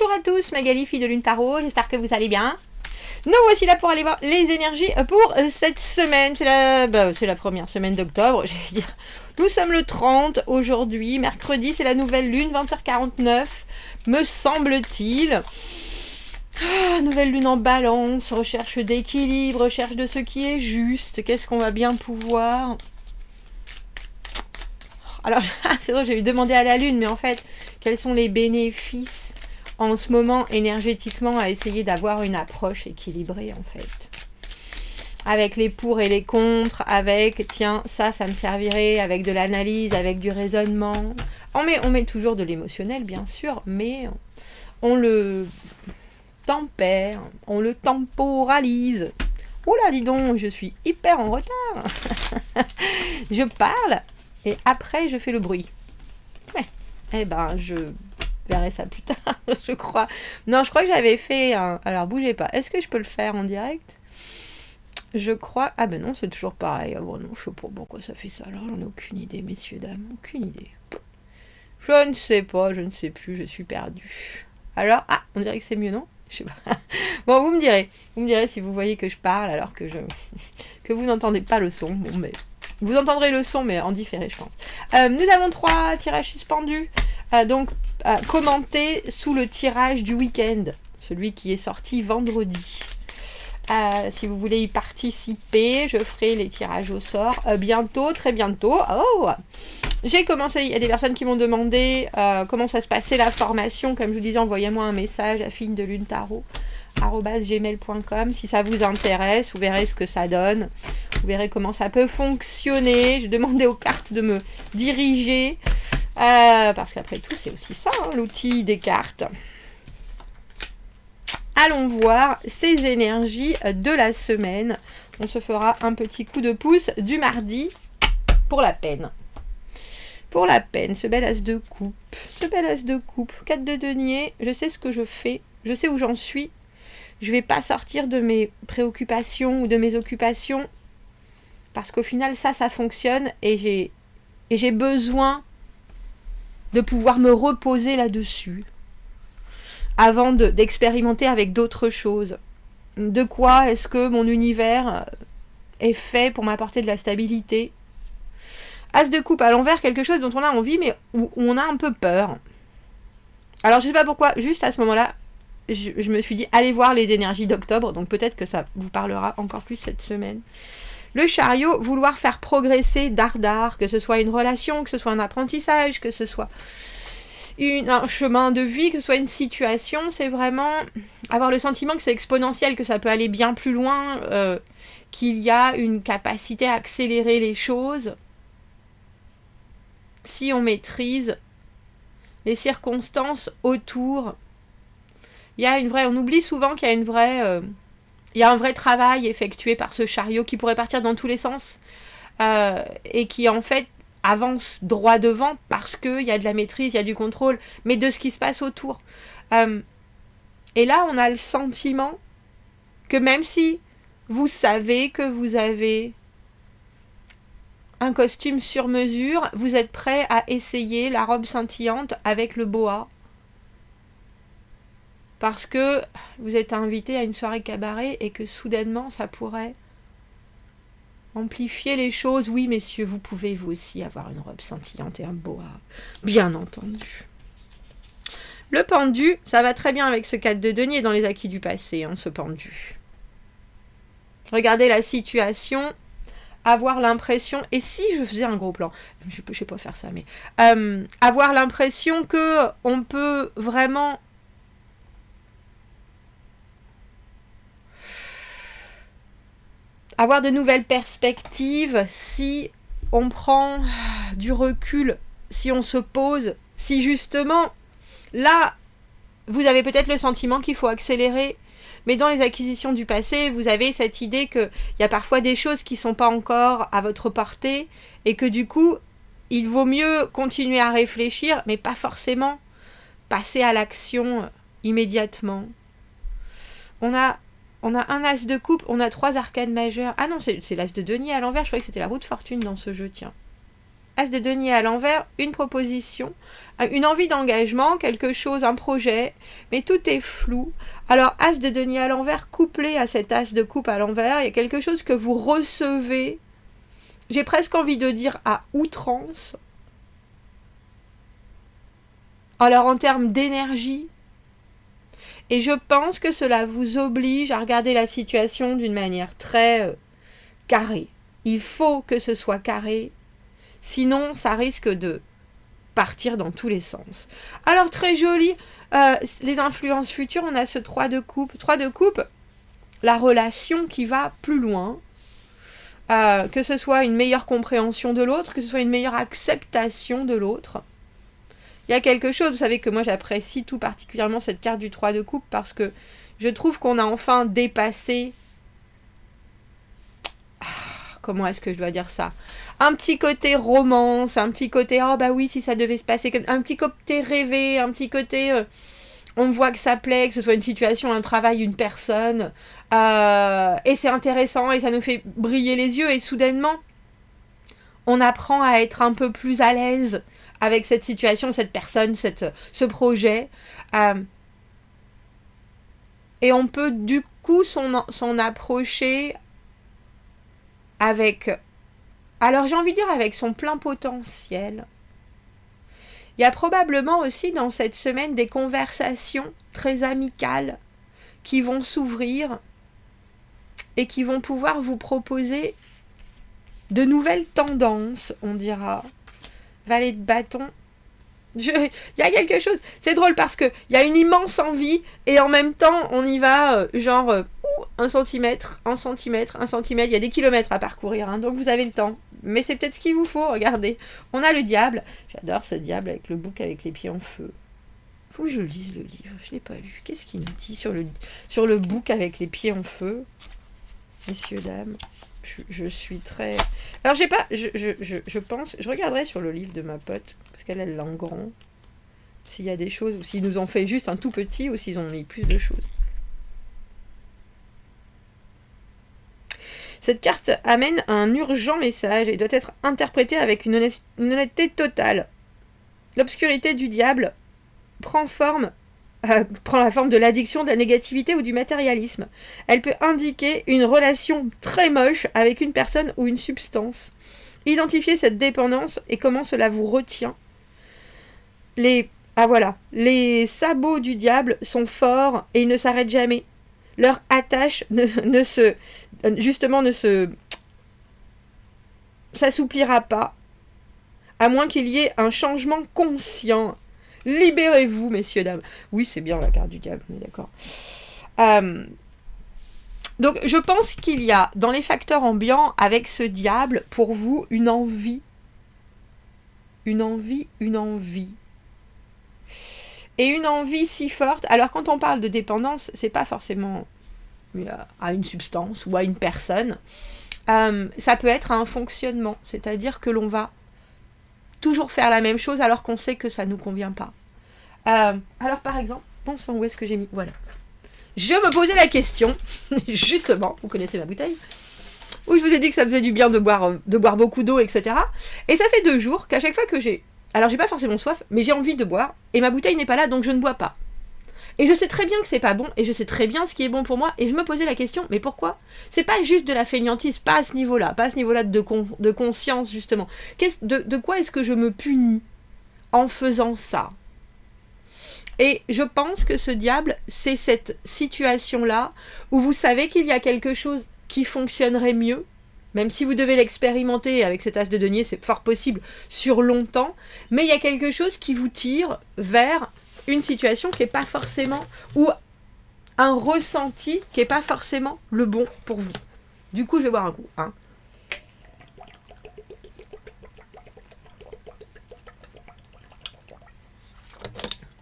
Bonjour à tous, Magali, fille de Lune Tarot, j'espère que vous allez bien. Nous voici là pour aller voir les énergies pour cette semaine. C'est la première semaine d'octobre, j'allais dire. Nous sommes le 30 aujourd'hui, mercredi, c'est la nouvelle lune, 20h49, me semble-t-il. Nouvelle lune en balance, recherche d'équilibre, recherche de ce qui est juste. Qu'est-ce qu'on va bien pouvoir... Alors, c'est drôle, j'ai eu demandé à la lune, mais en fait, quels sont les bénéfices en ce moment énergétiquement à essayer d'avoir une approche équilibrée en fait, avec les pour et les contre, avec tiens ça me servirait, avec de l'analyse, avec du raisonnement. On met toujours de l'émotionnel bien sûr, mais on le tempère, on le temporalise. Oula, dis donc, je suis hyper en retard. Je parle et après je fais le bruit. Ouais. Eh ben je verrai ça plus tard, je crois. Non, je crois que j'avais fait un... Alors, bougez pas. Est-ce que je peux le faire en direct? Je crois... Ah ben non, c'est toujours pareil. Ah bon, non, je sais pas pourquoi ça fait ça. Alors, j'en ai aucune idée, messieurs, dames. Aucune idée. Je ne sais pas, je ne sais plus, je suis perdue. Alors, on dirait que c'est mieux, non? Je sais pas. Bon, vous me direz. Vous me direz si vous voyez que je parle alors que que vous n'entendez pas le son. Bon, mais... Vous entendrez le son, mais en différé, je pense. Nous avons 3 tirages suspendus. Commenté sous le tirage du week-end, celui qui est sorti vendredi. Si vous voulez y participer, je ferai les tirages au sort bientôt, très bientôt. Oh, j'ai commencé, il y a des personnes qui m'ont demandé comment ça se passait la formation. Comme je vous disais, envoyez-moi un message à filledelunetarot@gmail.com si ça vous intéresse. Vous verrez ce que ça donne. Vous verrez comment ça peut fonctionner. Je demandais aux cartes de me diriger. Parce qu'après tout, c'est aussi ça, hein, l'outil des cartes. Allons voir ces énergies de la semaine. On se fera un petit coup de pouce du mardi pour la peine. Pour la peine, ce bel as de coupe. Ce bel as de coupe. 4 de denier, je sais ce que je fais. Je sais où j'en suis. Je vais pas sortir de mes préoccupations ou de mes occupations. Parce qu'au final, ça fonctionne. Et j'ai besoin de pouvoir me reposer là-dessus avant d'expérimenter avec d'autres choses. De quoi est-ce que mon univers est fait pour m'apporter de la stabilité? As de coupe à l'envers, quelque chose dont on a envie mais où on a un peu peur. Alors je sais pas pourquoi, juste à ce moment-là, je me suis dit allez voir les énergies d'octobre, donc peut-être que ça vous parlera encore plus cette semaine. Le chariot, vouloir faire progresser dardard, que ce soit une relation, que ce soit un apprentissage, que ce soit un chemin de vie, que ce soit une situation, c'est vraiment avoir le sentiment que c'est exponentiel, que ça peut aller bien plus loin, qu'il y a une capacité à accélérer les choses si on maîtrise les circonstances autour. On oublie souvent qu'il y a il y a un vrai travail effectué par ce chariot qui pourrait partir dans tous les sens et qui en fait avance droit devant parce qu'il y a de la maîtrise, il y a du contrôle, mais de ce qui se passe autour. Et là, on a le sentiment que même si vous savez que vous avez un costume sur mesure, vous êtes prêt à essayer la robe scintillante avec le boa. Parce que vous êtes invité à une soirée cabaret et que soudainement ça pourrait amplifier les choses. Oui, messieurs, vous pouvez vous aussi avoir une robe scintillante et un boa, bien entendu. Le pendu, ça va très bien avec ce 4 de denier dans les acquis du passé, hein, ce pendu. Regardez la situation, avoir l'impression, et si je faisais un gros plan, je sais pas faire ça, mais avoir l'impression que on peut vraiment avoir de nouvelles perspectives si on prend du recul, si on se pose, si justement, là, vous avez peut-être le sentiment qu'il faut accélérer, mais dans les acquisitions du passé, vous avez cette idée qu'il y a parfois des choses qui ne sont pas encore à votre portée, et que du coup, il vaut mieux continuer à réfléchir, mais pas forcément passer à l'action immédiatement. On a un as de coupe, on a 3 arcanes majeures. Ah non, c'est l'as de denier à l'envers, je croyais que c'était la roue de fortune dans ce jeu, tiens. As de denier à l'envers, une proposition, une envie d'engagement, quelque chose, un projet, mais tout est flou. Alors, As de denier à l'envers, couplé à cet As de coupe à l'envers, il y a quelque chose que vous recevez, j'ai presque envie de dire à outrance. Alors, en termes d'énergie, et je pense que cela vous oblige à regarder la situation d'une manière très carrée. Il faut que ce soit carré, sinon ça risque de partir dans tous les sens. Alors très joli, les influences futures, on a ce 3 de coupe. 3 de coupe, la relation qui va plus loin, que ce soit une meilleure compréhension de l'autre, que ce soit une meilleure acceptation de l'autre. Il y a quelque chose, vous savez que moi j'apprécie tout particulièrement cette carte du 3 de coupe parce que je trouve qu'on a enfin dépassé... Comment est-ce que je dois dire ça? Un petit côté romance, un petit côté, oh bah oui, si ça devait se passer comme... Un petit côté rêvé, un petit côté... on voit que ça plaît, que ce soit une situation, un travail, une personne. Et c'est intéressant et ça nous fait briller les yeux. Et soudainement, on apprend à être un peu plus à l'aise avec cette situation, cette personne, ce projet. Et on peut du coup s'en approcher avec... Alors j'ai envie de dire avec son plein potentiel. Il y a probablement aussi dans cette semaine des conversations très amicales qui vont s'ouvrir et qui vont pouvoir vous proposer de nouvelles tendances, on dira. Valet de bâton. Il y a quelque chose. C'est drôle parce qu'il y a une immense envie et en même temps on y va genre 1 centimètre, 1 centimètre, 1 centimètre. Il y a des kilomètres à parcourir, hein, donc vous avez le temps. Mais c'est peut-être ce qu'il vous faut, regardez. On a le diable. J'adore ce diable avec le bouc avec les pieds en feu. Faut que je lise le livre, je ne l'ai pas lu. Qu'est-ce qu'il nous dit sur le bouc avec les pieds en feu? Messieurs, dames, je suis très... Alors j'ai pas... Je pense... Je regarderai sur le livre de ma pote, parce qu'elle l'a en grand. S'il y a des choses, ou s'ils nous ont fait juste un tout petit, ou s'ils ont mis plus de choses. Cette carte amène un urgent message et doit être interprétée avec une honnêteté totale. L'obscurité du diable prend la forme de l'addiction, de la négativité ou du matérialisme. Elle peut indiquer une relation très moche avec une personne ou une substance. Identifiez cette dépendance et comment cela vous retient. Les sabots du diable sont forts et ils ne s'arrêtent jamais. Leur attache ne s'assouplira pas, à moins qu'il y ait un changement conscient. Libérez-vous, messieurs, dames. Oui, c'est bien la carte du diable, on est d'accord. Donc, je pense qu'il y a, dans les facteurs ambiants, avec ce diable, pour vous, une envie. Une envie. Et une envie si forte. Alors, quand on parle de dépendance, c'est pas forcément à une substance ou à une personne. Ça peut être à un fonctionnement. C'est-à-dire que l'on va toujours faire la même chose alors qu'on sait que ça ne nous convient pas. Alors, par exemple, bon sang, où est-ce que j'ai mis? Voilà. Je me posais la question, justement, vous connaissez ma bouteille, où je vous ai dit que ça faisait du bien de boire beaucoup d'eau, etc. Et ça fait 2 jours qu'à chaque fois que j'ai... Alors, j'ai pas forcément soif, mais j'ai envie de boire, et ma bouteille n'est pas là, donc je ne bois pas. Et je sais très bien que c'est pas bon, et je sais très bien ce qui est bon pour moi, et je me posais la question, mais pourquoi? C'est pas juste de la fainéantise, pas à ce niveau-là de conscience, justement. De quoi est-ce que je me punis en faisant ça? Et je pense que ce diable, c'est cette situation-là où vous savez qu'il y a quelque chose qui fonctionnerait mieux, même si vous devez l'expérimenter avec cet as de denier, c'est fort possible sur longtemps, mais il y a quelque chose qui vous tire vers une situation qui n'est pas forcément, ou un ressenti qui n'est pas forcément le bon pour vous. Du coup, je vais boire un coup. Hein.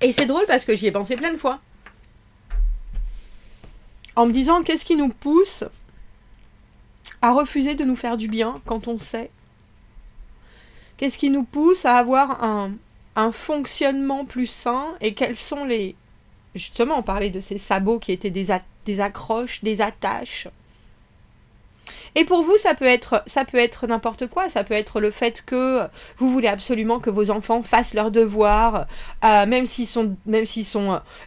Et c'est drôle parce que j'y ai pensé plein de fois. En me disant, qu'est-ce qui nous pousse à refuser de nous faire du bien quand on sait? Qu'est-ce qui nous pousse à avoir un fonctionnement plus sain? Et quels sont les... Justement, on parlait de ces sabots qui étaient des accroches, des attaches. Et pour vous, ça peut être n'importe quoi. Ça peut être le fait que vous voulez absolument que vos enfants fassent leurs devoirs, même s'ils sont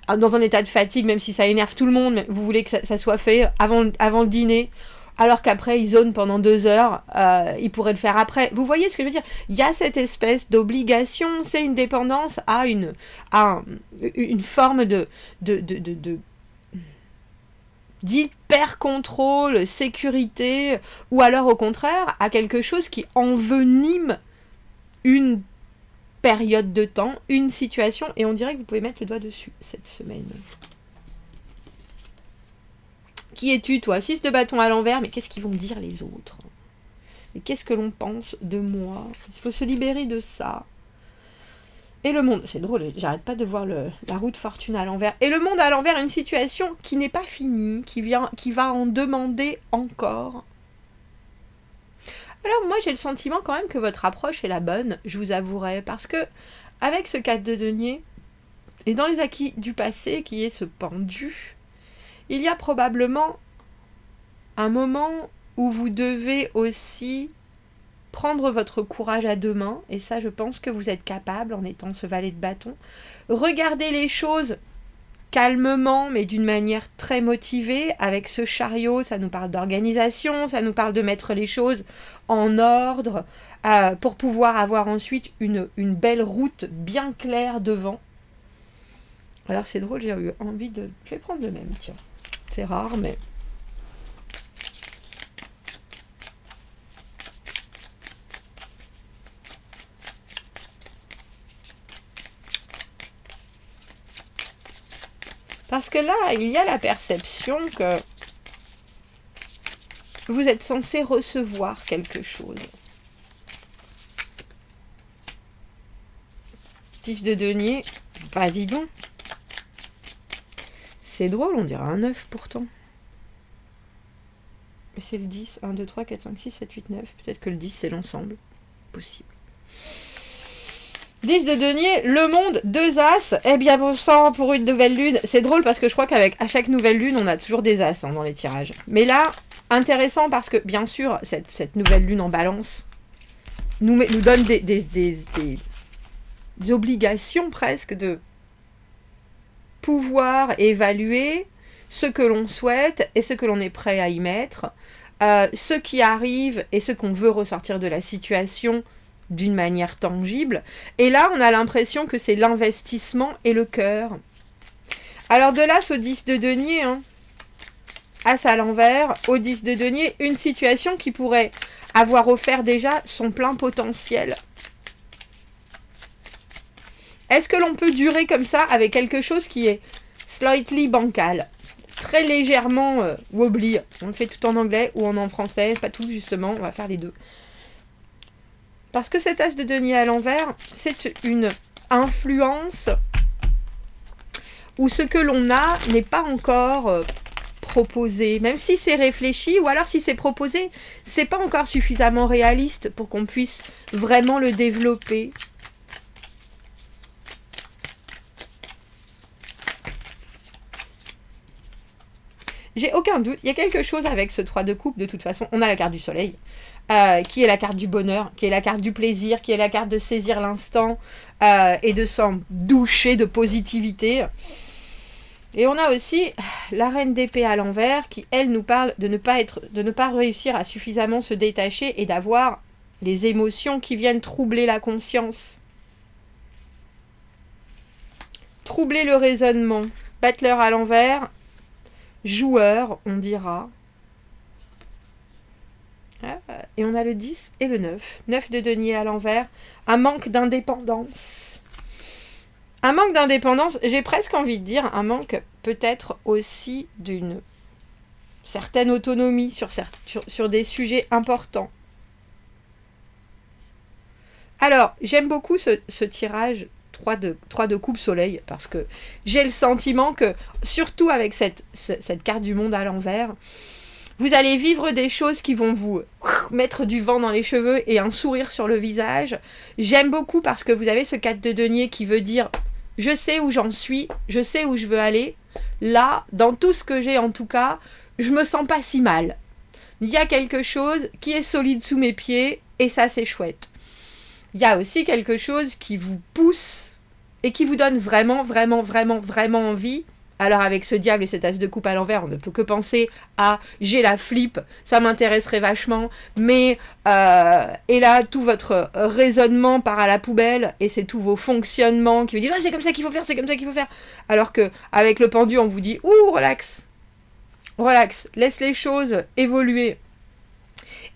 dans un état de fatigue, même si ça énerve tout le monde, mais vous voulez que ça soit fait avant le dîner, alors qu'après ils zonent pendant 2 heures, ils pourraient le faire après. Vous voyez ce que je veux dire? Il y a cette espèce d'obligation, c'est une dépendance à une forme d'hyper-contrôle, sécurité, ou alors au contraire à quelque chose qui envenime une période de temps, une situation, et on dirait que vous pouvez mettre le doigt dessus cette semaine. Qui es-tu, toi? 6 de bâton à l'envers, mais qu'est-ce qu'ils vont me dire les autres? Mais qu'est-ce que l'on pense de moi? Il faut se libérer de ça. Et le monde, c'est drôle, j'arrête pas de voir la roue de fortune à l'envers. Et le monde à l'envers, une situation qui n'est pas finie, qui va en demander encore. Alors moi j'ai le sentiment quand même que votre approche est la bonne, je vous avouerai, parce que avec ce 4 de denier, et dans les acquis du passé qui est ce pendu, il y a probablement un moment où vous devez aussi prendre votre courage à 2 mains, et ça je pense que vous êtes capable en étant ce valet de bâton. Regardez les choses calmement, mais d'une manière très motivée. Avec ce chariot, ça nous parle d'organisation, ça nous parle de mettre les choses en ordre, pour pouvoir avoir ensuite une belle route bien claire devant. Alors c'est drôle, j'ai eu envie de... Je vais prendre le même, tiens. C'est rare, mais... Parce que là, il y a la perception que vous êtes censé recevoir quelque chose. 10 de denier, bah dis donc. C'est drôle, on dirait un 9 pourtant. Mais c'est le 10, 1, 2, 3, 4, 5, 6, 7, 8, 9. Peut-être que le 10 c'est l'ensemble. Possible. 10 de denier, le monde, 2 as, eh bien bon sang pour une nouvelle lune. C'est drôle parce que je crois qu'à chaque nouvelle lune, on a toujours des as dans les tirages. Mais là, intéressant parce que bien sûr, cette nouvelle lune en balance nous donne des obligations presque de pouvoir évaluer ce que l'on souhaite et ce que l'on est prêt à y mettre, ce qui arrive et ce qu'on veut ressortir de la situation d'une manière tangible. Et là, on a l'impression que c'est l'investissement et le cœur. Alors de l'as au 10 de denier, as à l'envers, au 10 de denier, une situation qui pourrait avoir offert déjà son plein potentiel. Est-ce que l'on peut durer comme ça avec quelque chose qui est slightly bancal, très légèrement wobbly? On le fait tout en anglais ou en français, pas tout justement, on va faire les deux. Parce que cet as de denier à l'envers, c'est une influence où ce que l'on a n'est pas encore proposé. Même si c'est réfléchi, ou alors si c'est proposé, c'est pas encore suffisamment réaliste pour qu'on puisse vraiment le développer. J'ai aucun doute, il y a quelque chose avec ce 3 de coupe, de toute façon. On a la carte du soleil, qui est la carte du bonheur, qui est la carte du plaisir, qui est la carte de saisir l'instant et de s'en doucher de positivité. Et on a aussi la reine d'épée à l'envers, qui, elle, nous parle de ne pas réussir à suffisamment se détacher et d'avoir les émotions qui viennent troubler la conscience. Troubler le raisonnement. Battleur à l'envers. Joueur, on dira. Et on a le 10 et le 9. 9 de denier à l'envers. Un manque d'indépendance. Un manque d'indépendance, j'ai presque envie de dire un manque peut-être aussi d'une certaine autonomie sur des sujets importants. Alors, j'aime beaucoup ce tirage 3 de coupe soleil, parce que j'ai le sentiment que, surtout avec cette carte du monde à l'envers, vous allez vivre des choses qui vont vous mettre du vent dans les cheveux et un sourire sur le visage. J'aime beaucoup parce que vous avez ce 4 de denier qui veut dire « je sais où j'en suis, je sais où je veux aller. Là, dans tout ce que j'ai en tout cas, je me sens pas si mal. » Il y a quelque chose qui est solide sous mes pieds et ça c'est chouette. Il y a aussi quelque chose qui vous pousse et qui vous donne vraiment, vraiment, vraiment, vraiment envie. Alors avec ce diable et cet as de coupe à l'envers, on ne peut que penser à j'ai la flip, ça m'intéresserait vachement, mais et là tout votre raisonnement part à la poubelle et c'est tous vos fonctionnements qui vous disent c'est comme ça qu'il faut faire, c'est comme ça qu'il faut faire. Alors que avec le pendu on vous dit relax, relax, laisse les choses évoluer.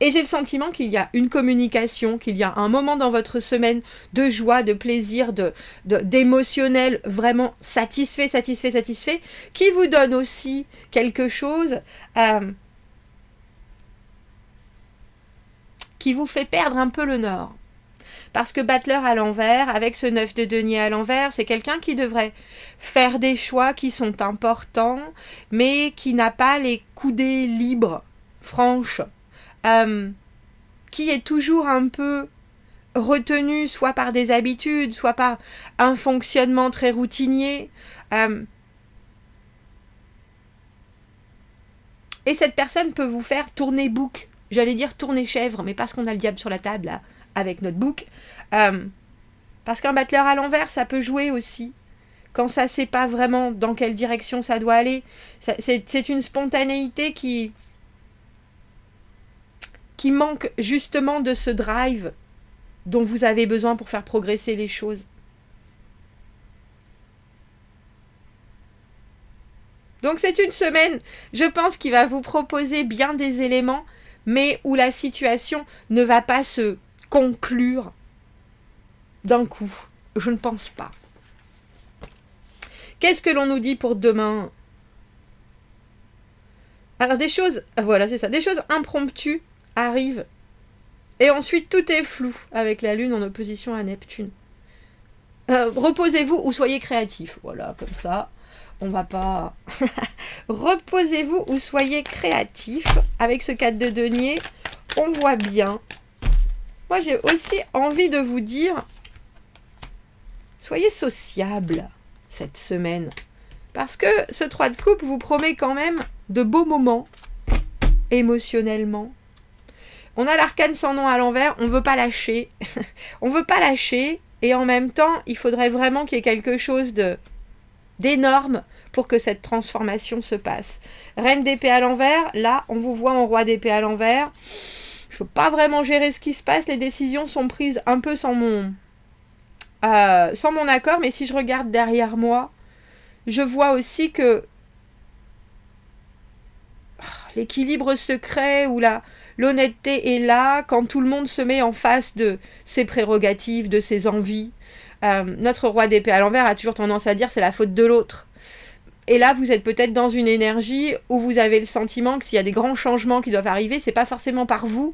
Et j'ai le sentiment qu'il y a une communication, qu'il y a un moment dans votre semaine de joie, de plaisir, d'émotionnel vraiment satisfait, qui vous donne aussi quelque chose qui vous fait perdre un peu le nord. Parce que Battler à l'envers, avec ce 9 de denier à l'envers, c'est quelqu'un qui devrait faire des choix qui sont importants, mais qui n'a pas les coudées libres, franches. Qui est toujours un peu retenu soit par des habitudes, soit par un fonctionnement très routinier. Et cette personne peut vous faire tourner bouc. J'allais dire tourner chèvre, mais parce qu'on a le diable sur la table, là, avec notre bouc. Parce qu'un Battler à l'envers, ça peut jouer aussi. Quand ça ne sait pas vraiment dans quelle direction ça doit aller. C'est une spontanéité qui manque justement de ce drive dont vous avez besoin pour faire progresser les choses. Donc c'est une semaine, je pense, qui va vous proposer bien des éléments, mais où la situation ne va pas se conclure d'un coup. Je ne pense pas. Qu'est-ce que l'on nous dit pour demain ? Alors des choses, voilà c'est ça, des choses impromptues arrive et ensuite tout est flou avec la lune en opposition à Neptune. Reposez-vous ou soyez créatif, voilà, comme ça on va pas reposez-vous ou soyez créatif. Avec ce 4 de denier on voit bien. Moi j'ai aussi envie de vous dire soyez sociable cette semaine, parce que ce 3 de coupe vous promet quand même de beaux moments émotionnellement. On a l'arcane sans nom à l'envers, on veut pas lâcher. On veut pas lâcher, et en même temps, il faudrait vraiment qu'il y ait quelque chose d'énorme pour que cette transformation se passe. Reine d'épée à l'envers, là, on vous voit en roi d'épée à l'envers. Je peux pas vraiment gérer ce qui se passe, les décisions sont prises un peu sans mon accord, mais si je regarde derrière moi, je vois aussi que l'équilibre secret ou l'honnêteté est là quand tout le monde se met en face de ses prérogatives, de ses envies. Notre roi d'épée à l'envers a toujours tendance à dire c'est la faute de l'autre. Et là, vous êtes peut-être dans une énergie où vous avez le sentiment que s'il y a des grands changements qui doivent arriver, c'est pas forcément par vous.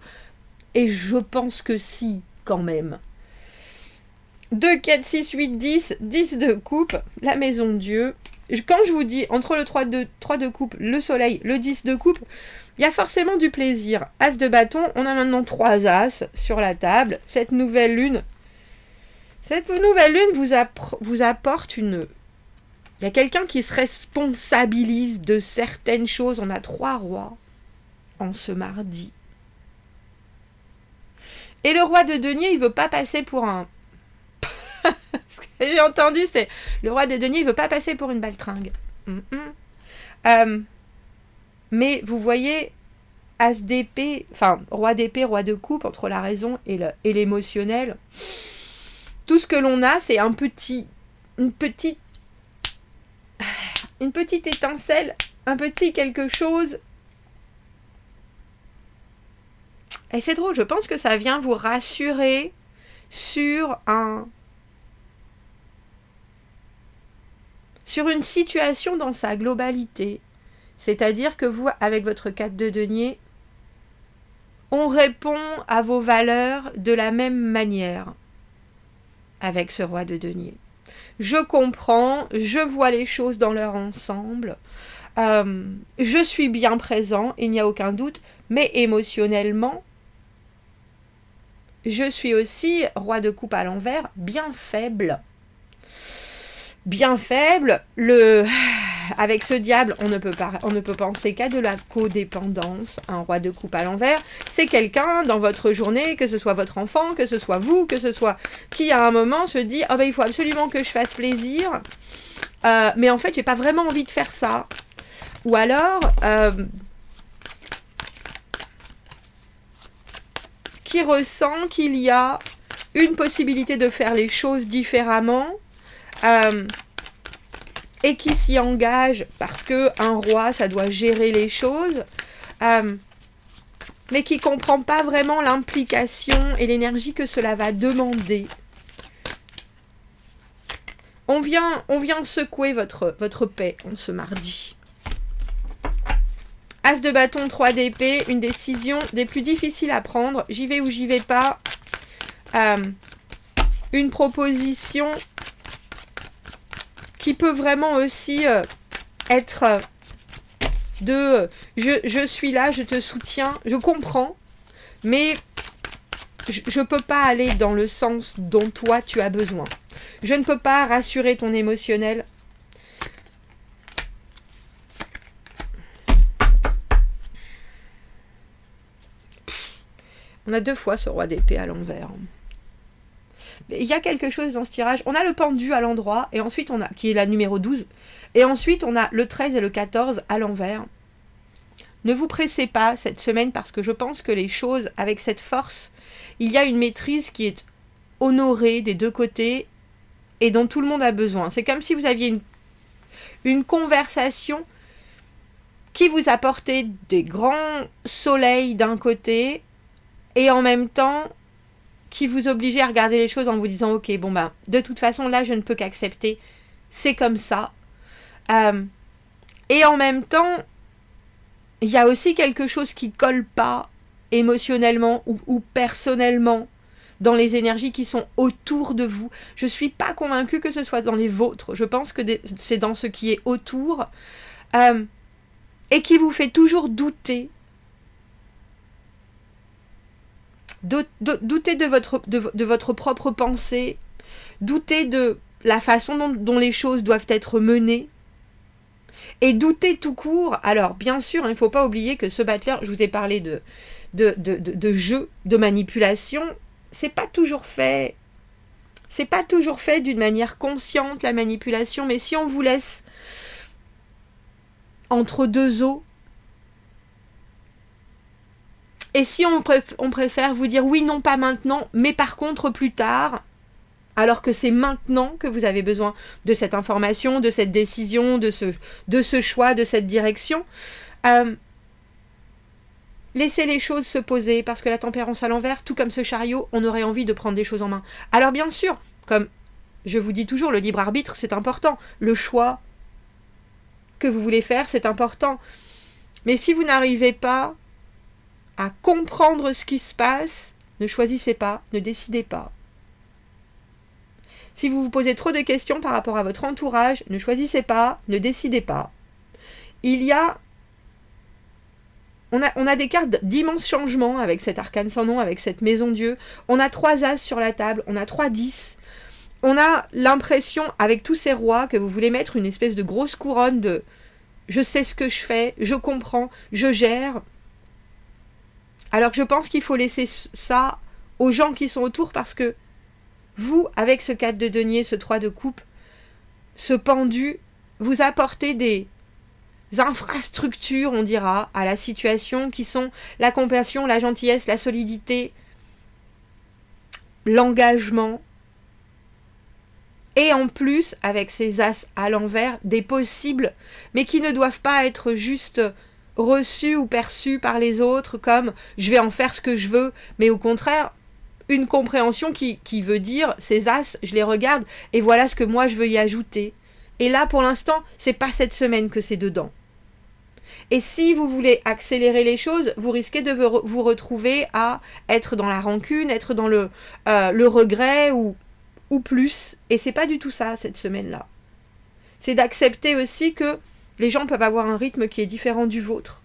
Et je pense que si, quand même. 2, 4, 6, 8, 10, 10 de coupe, la maison de Dieu. Quand je vous dis, entre le 3 de coupe, le soleil, le 10 de coupe, il y a forcément du plaisir. As de bâton, on a maintenant 3 as sur la table. Cette nouvelle lune vous apporte une... Il y a quelqu'un qui se responsabilise de certaines choses. On a 3 rois en ce mardi. Et le roi de denier, il veut pas passer pour un... Ce que j'ai entendu, c'est le roi de denier, il veut pas passer pour une baltringue. Mais vous voyez, as d'épée, enfin, roi d'épée, roi de coupe, entre la raison et l'émotionnel, tout ce que l'on a, c'est une petite étincelle, un petit quelque chose. Et c'est drôle, je pense que ça vient vous rassurer sur une situation dans sa globalité. C'est-à-dire que vous, avec votre 4 de denier, on répond à vos valeurs de la même manière avec ce roi de denier. Je comprends, je vois les choses dans leur ensemble, je suis bien présent, il n'y a aucun doute, mais émotionnellement, je suis aussi, roi de coupe à l'envers, bien faible. Bien faible, avec ce diable, on ne peut penser qu'à de la codépendance. Un roi de coupe à l'envers, c'est quelqu'un dans votre journée, que ce soit votre enfant, que ce soit vous, que ce soit qui à un moment se dit « Oh ben il faut absolument que je fasse plaisir, mais en fait j'ai pas vraiment envie de faire ça. » Ou alors, qui ressent qu'il y a une possibilité de faire les choses différemment, et qui s'y engage parce que un roi, ça doit gérer les choses, mais qui ne comprend pas vraiment l'implication et l'énergie que cela va demander. On vient secouer votre paix en ce mardi. As de bâton, 3 d'épée, une décision des plus difficiles à prendre. J'y vais ou j'y vais pas. Une proposition qui peut vraiment aussi être de je suis là, je te soutiens, je comprends, mais je ne peux pas aller dans le sens dont toi tu as besoin. Je ne peux pas rassurer ton émotionnel. On a 2 fois ce roi d'épée à l'envers. Il y a quelque chose dans ce tirage. On a le pendu à l'endroit, et ensuite on a, qui est la numéro 12, et ensuite on a le 13 et le 14 à l'envers. Ne vous pressez pas cette semaine, parce que je pense que les choses, avec cette force, il y a une maîtrise qui est honorée des 2 côtés, et dont tout le monde a besoin. C'est comme si vous aviez une conversation qui vous apportait des grands soleils d'un côté, et en même temps qui vous obligeait à regarder les choses en vous disant ok, bon ben, de toute façon là je ne peux qu'accepter, c'est comme ça. Et en même temps, il y a aussi quelque chose qui colle pas émotionnellement ou personnellement dans les énergies qui sont autour de vous. Je suis pas convaincue que ce soit dans les vôtres, je pense que c'est dans ce qui est autour, et qui vous fait toujours douter. Douter de votre propre pensée, douter de la façon dont les choses doivent être menées, et douter tout court. Alors, bien sûr, il ne faut pas oublier que ce battleur, je vous ai parlé de jeu, de manipulation, c'est pas toujours fait d'une manière consciente, la manipulation, mais si on vous laisse entre 2 eaux, et si on préfère vous dire oui, non, pas maintenant, mais par contre plus tard, alors que c'est maintenant que vous avez besoin de cette information, de cette décision, de ce choix, de cette direction, laissez les choses se poser, parce que la tempérance à l'envers, tout comme ce chariot, on aurait envie de prendre des choses en main. Alors bien sûr, comme je vous dis toujours, le libre arbitre, c'est important. Le choix que vous voulez faire, c'est important. Mais si vous n'arrivez pas à comprendre ce qui se passe, ne choisissez pas, ne décidez pas. Si vous vous posez trop de questions par rapport à votre entourage, ne choisissez pas, ne décidez pas. On a des cartes d'immenses changements avec cet arcane sans nom, avec cette maison Dieu. On a 3 as sur la table, on a 3 10. On a l'impression, avec tous ces rois, que vous voulez mettre une espèce de grosse couronne de « je sais ce que je fais, je comprends, je gère ». Alors que je pense qu'il faut laisser ça aux gens qui sont autour, parce que vous, avec ce 4 de denier, ce 3 de coupe, ce pendu, vous apportez des infrastructures, on dira, à la situation, qui sont la compassion, la gentillesse, la solidité, l'engagement. Et en plus, avec ces as à l'envers, des possibles, mais qui ne doivent pas être juste reçus ou perçus par les autres comme « je vais en faire ce que je veux », mais au contraire, une compréhension qui veut dire « ces as, je les regarde et voilà ce que moi je veux y ajouter ». Et là, pour l'instant, c'est pas cette semaine que c'est dedans. Et si vous voulez accélérer les choses, vous risquez de vous retrouver à être dans la rancune, être dans le regret ou plus. Et c'est pas du tout ça, cette semaine-là. C'est d'accepter aussi que les gens peuvent avoir un rythme qui est différent du vôtre.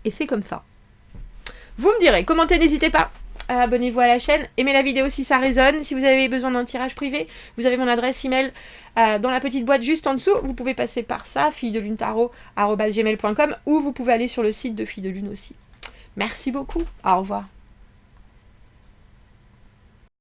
Et c'est comme ça. Vous me direz, commentez, n'hésitez pas. abonnez-vous à la chaîne, aimez la vidéo si ça résonne. Si vous avez besoin d'un tirage privé, vous avez mon adresse email dans la petite boîte juste en dessous. Vous pouvez passer par ça, filledelunetaro@gmail.com, ou vous pouvez aller sur le site de Filles de Lune aussi. Merci beaucoup, au revoir.